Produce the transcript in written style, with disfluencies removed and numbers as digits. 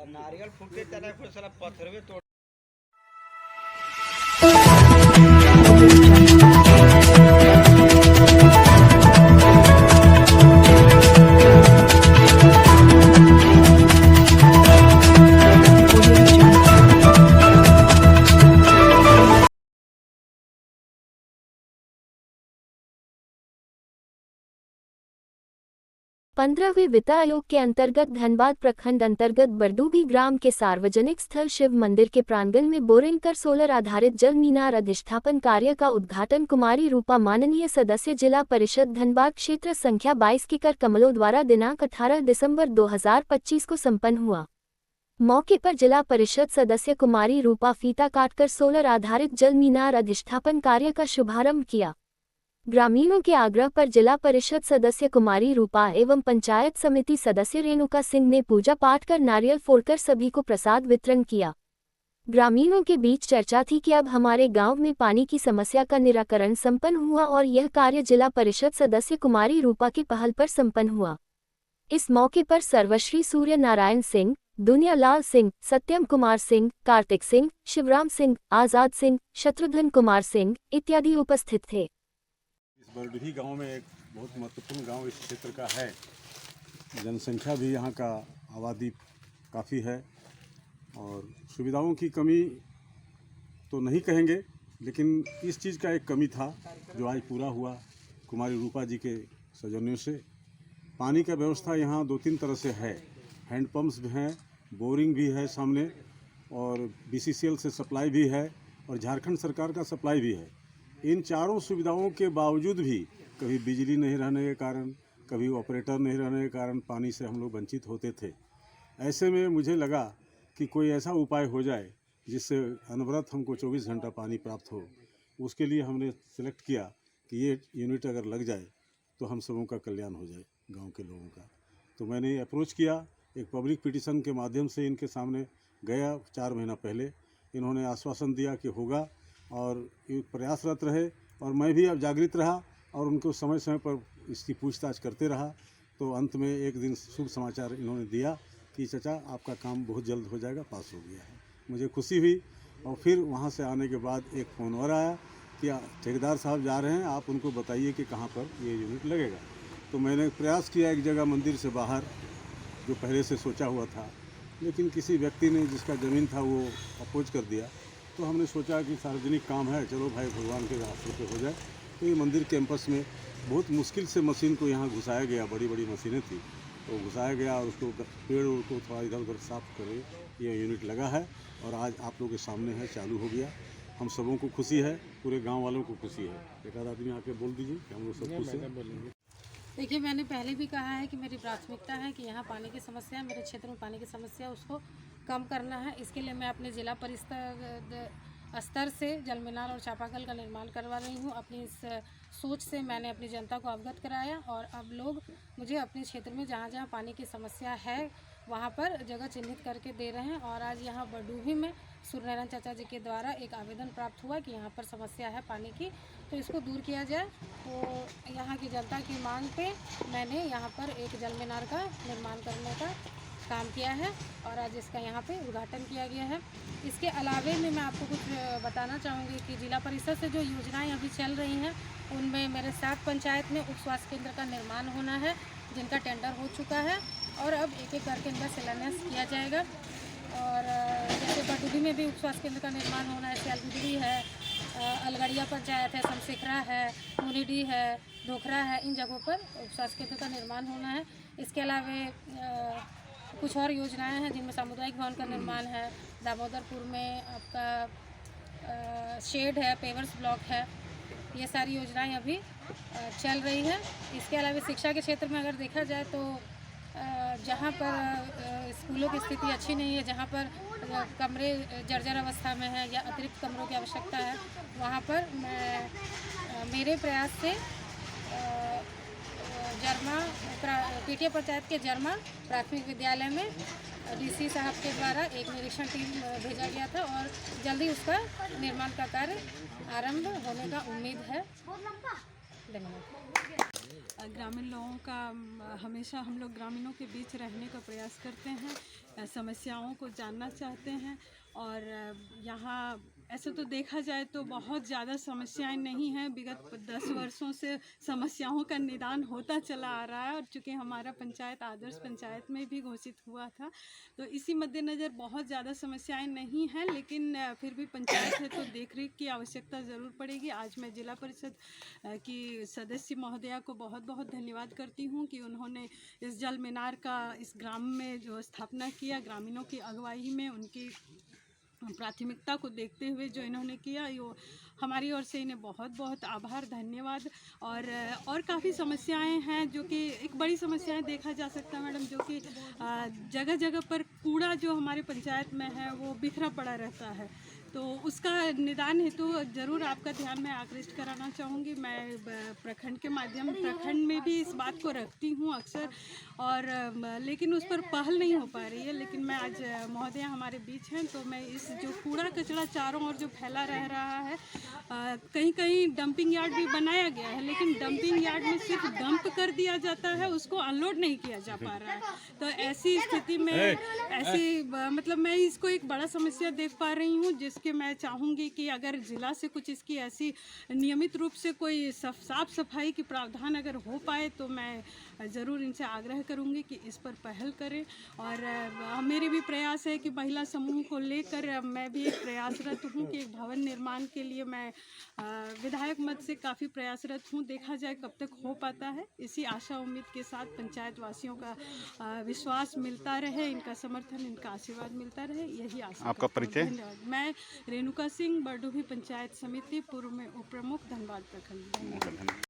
नारियल फूटे तरह पत्थर तोड़। पंद्रहवें वित्त आयोग के अंतर्गत धनबाद प्रखंड अंतर्गत बरडूबी ग्राम के सार्वजनिक स्थल शिव मंदिर के प्रांगण में बोरिंग कर सोलर आधारित जल मीनार अधिष्ठापन कार्य का उद्घाटन कुमारी रूपा माननीय सदस्य जिला परिषद धनबाद क्षेत्र संख्या 22 की कर कमलों द्वारा दिनांक 18 दिसंबर 2025 को संपन्न हुआ। मौके पर जिला परिषद सदस्य कुमारी रूपा फीता काटकर सोलर आधारित जल मीनार अधिष्ठापन कार्य का शुभारंभ किया। ग्रामीणों के आग्रह पर जिला परिषद सदस्य कुमारी रूपा एवं पंचायत समिति सदस्य रेणुका सिंह ने पूजा पाठ कर नारियल फोड़कर सभी को प्रसाद वितरण किया। ग्रामीणों के बीच चर्चा थी कि अब हमारे गांव में पानी की समस्या का निराकरण संपन्न हुआ और यह कार्य जिला परिषद सदस्य कुमारी रूपा की पहल पर संपन्न हुआ। इस मौके पर सर्वश्री सूर्य नारायण सिंह, दुनियालाल सिंह, सत्यम कुमार सिंह, कार्तिक सिंह, शिवराम सिंह, आजाद सिंह, शत्रुघ्न कुमार सिंह इत्यादि उपस्थित थे। बरडूबी गांव में एक बहुत महत्वपूर्ण गांव इस क्षेत्र का है। जनसंख्या भी यहाँ का आबादी काफ़ी है और सुविधाओं की कमी तो नहीं कहेंगे, लेकिन इस चीज़ का एक कमी था जो आज पूरा हुआ कुमारी रूपा जी के सौजन्यों से। पानी का व्यवस्था यहाँ 2-3 तरह से है। हैंड पंप्स भी हैं, बोरिंग भी है सामने और BCCL से सप्लाई भी है और झारखंड सरकार का सप्लाई भी है। इन चारों सुविधाओं के बावजूद भी कभी बिजली नहीं रहने के कारण, कभी ऑपरेटर नहीं रहने के कारण पानी से हम लोग वंचित होते थे। ऐसे में मुझे लगा कि कोई ऐसा उपाय हो जाए जिससे अनवरत हमको 24 घंटा पानी प्राप्त हो। उसके लिए हमने सेलेक्ट किया कि ये यूनिट अगर लग जाए तो हम सबों का कल्याण हो जाए, गांव के लोगों का। तो मैंने अप्रोच किया, एक पब्लिक पिटीशन के माध्यम से इनके सामने गया 4 महीना पहले। इन्होंने आश्वासन दिया कि होगा और प्रयासरत रहे और मैं भी अब जागृत रहा और उनको समय समय पर इसकी पूछताछ करते रहा। तो अंत में एक दिन शुभ समाचार इन्होंने दिया कि चाचा आपका काम बहुत जल्द हो जाएगा, पास हो गया है। मुझे खुशी हुई और फिर वहाँ से आने के बाद एक फ़ोन और आया कि ठेकेदार साहब जा रहे हैं, आप उनको बताइए कि कहाँ पर ये यूनिट लगेगा। तो मैंने प्रयास किया एक जगह मंदिर से बाहर, जो पहले से सोचा हुआ था, लेकिन किसी व्यक्ति ने जिसका ज़मीन था वो अपोज कर दिया। तो हमने सोचा कि सार्वजनिक काम है, चलो भाई भगवान के रास्ते पे हो जाए। तो ये मंदिर कैंपस में बहुत मुश्किल से मशीन को यहाँ घुसाया गया, बड़ी बड़ी मशीनें थी तो घुसाया गया और उसको पेड़ को थोड़ा इधर उधर साफ करे ये यूनिट लगा है और आज आप लोगों के सामने है, चालू हो गया। हम सबों को खुशी है, पूरे गाँव वालों को खुशी है। एक आध आदमी आके बोल दीजिए कि हम लोग सब खुश हैं। देखिए, मैंने पहले भी कहा है कि मेरी प्राथमिकता है कि यहाँ पानी की समस्या है, मेरे क्षेत्र में पानी की समस्या उसको कम करना है। इसके लिए मैं अपने जिला परिषद स्तर से जल मीनार और चापाकल का निर्माण करवा रही हूँ। अपनी इस सोच से मैंने अपनी जनता को अवगत कराया और अब लोग मुझे अपने क्षेत्र में जहाँ जहाँ पानी की समस्या है वहाँ पर जगह चिन्हित करके दे रहे हैं। और आज यहाँ बरडूबी में सूर्यनारायण चाचा जी के द्वारा एक आवेदन प्राप्त हुआ कि यहाँ पर समस्या है पानी की, तो इसको दूर किया जाए। तो यहाँ की जनता की मांग पे मैंने यहाँ पर एक जल मीनार का निर्माण करने का काम किया है और आज इसका यहाँ पे उद्घाटन किया गया है। इसके अलावे में मैं आपको कुछ बताना चाहूँगी कि जिला परिषद से जो योजनाएं अभी चल रही हैं उनमें मेरे 7 पंचायत में उप स्वास्थ्य केंद्र का निर्माण होना है, जिनका टेंडर हो चुका है और अब एक एक करके इनका शिलान्यास किया जाएगा। और जैसे बरडूबी में भी उप स्वास्थ्य केंद्र का निर्माण होना है, सियालगुदरी है, अलगड़िया पंचायत है, समशिखरा है, मुनीडी है, धोखरा है, इन जगहों पर उप स्वास्थ्य केंद्र का निर्माण होना है। इसके अलावा कुछ और योजनाएं हैं जिनमें सामुदायिक भवन का निर्माण है, दामोदरपुर में आपका शेड है, पेवर्स ब्लॉक है, ये सारी योजनाएं अभी चल रही है। इसके अलावा शिक्षा के क्षेत्र में अगर देखा जाए तो जहाँ पर स्कूलों की स्थिति अच्छी नहीं है, जहाँ पर कमरे जर्जर अवस्था में है या अतिरिक्त कमरों की आवश्यकता है, वहाँ पर मेरे प्रयास से जर्मा पीटिया पंचायत के जर्मा प्राथमिक विद्यालय में डीसी साहब के द्वारा एक निरीक्षण टीम भेजा गया था और जल्दी उसका निर्माण का कार्य आरंभ होने का उम्मीद है। धन्यवाद। ग्रामीण लोगों का हमेशा हम लोग ग्रामीणों के बीच रहने का प्रयास करते हैं, समस्याओं को जानना चाहते हैं और यहाँ ऐसे तो देखा जाए तो बहुत ज़्यादा समस्याएं नहीं हैं। विगत 10 वर्षों से समस्याओं का निदान होता चला आ रहा है और चूँकि हमारा पंचायत आदर्श पंचायत में भी घोषित हुआ था तो इसी मद्देनज़र बहुत ज़्यादा समस्याएं नहीं हैं, लेकिन फिर भी पंचायत है तो देखरेख की आवश्यकता ज़रूर पड़ेगी। आज मैं जिला परिषद की सदस्य महोदया को बहुत बहुत धन्यवाद करती हूँ कि उन्होंने इस जल मीनार का इस ग्राम में जो स्थापना किया, ग्रामीणों की अगुवाई में उनकी प्राथमिकता को देखते हुए जो इन्होंने किया, यो हमारी ओर से इन्हें बहुत बहुत आभार, धन्यवाद। और काफ़ी समस्याएं हैं जो कि एक बड़ी समस्याएं देखा जा सकता है मैडम, जो कि जगह जगह पर कूड़ा जो हमारे पंचायत में है वो बिखरा पड़ा रहता है, तो उसका निदान हेतु ज़रूर आपका ध्यान मैं आकृष्ट कराना चाहूँगी। मैं प्रखंड के माध्यम प्रखंड में भी इस बात को रखती हूँ अक्सर और लेकिन उस पर पहल नहीं हो पा रही है। लेकिन मैं आज महोदया हमारे बीच हैं तो मैं इस जो कूड़ा कचरा चारों ओर जो फैला रह रहा है, कहीं कहीं डंपिंग यार्ड भी बनाया गया है, लेकिन डंपिंग यार्ड में सिर्फ डंप कर दिया जाता है, उसको अनलोड नहीं किया जा पा रहा है। तो ऐसी स्थिति में मतलब मैं इसको एक बड़ा समस्या देख पा रही हूँ, जिसके मैं चाहूँगी कि अगर ज़िला से कुछ इसकी ऐसी नियमित रूप से कोई साफ सफाई की प्रावधान अगर हो पाए तो मैं ज़रूर इनसे आग्रह करूँगी कि इस पर पहल करें। और मेरे भी प्रयास है कि महिला समूह को लेकर मैं भी एक प्रयासरत हूँ कि एक भवन निर्माण के लिए मैं विधायक मत से काफ़ी प्रयासरत हूँ। देखा जाए कब तक हो पाता है। इसी आशा उम्मीद के साथ पंचायत वासियों का विश्वास मिलता रहे, इनका समर्थन, इनका आशीर्वाद मिलता रहे, यही आशा। आपका परिचय? धन्यवाद। मैं रेणुका सिंह, बरडुभी पंचायत समिति पूर्व में उप प्रमुख, धनबाद प्रखंड। धन्यवाद।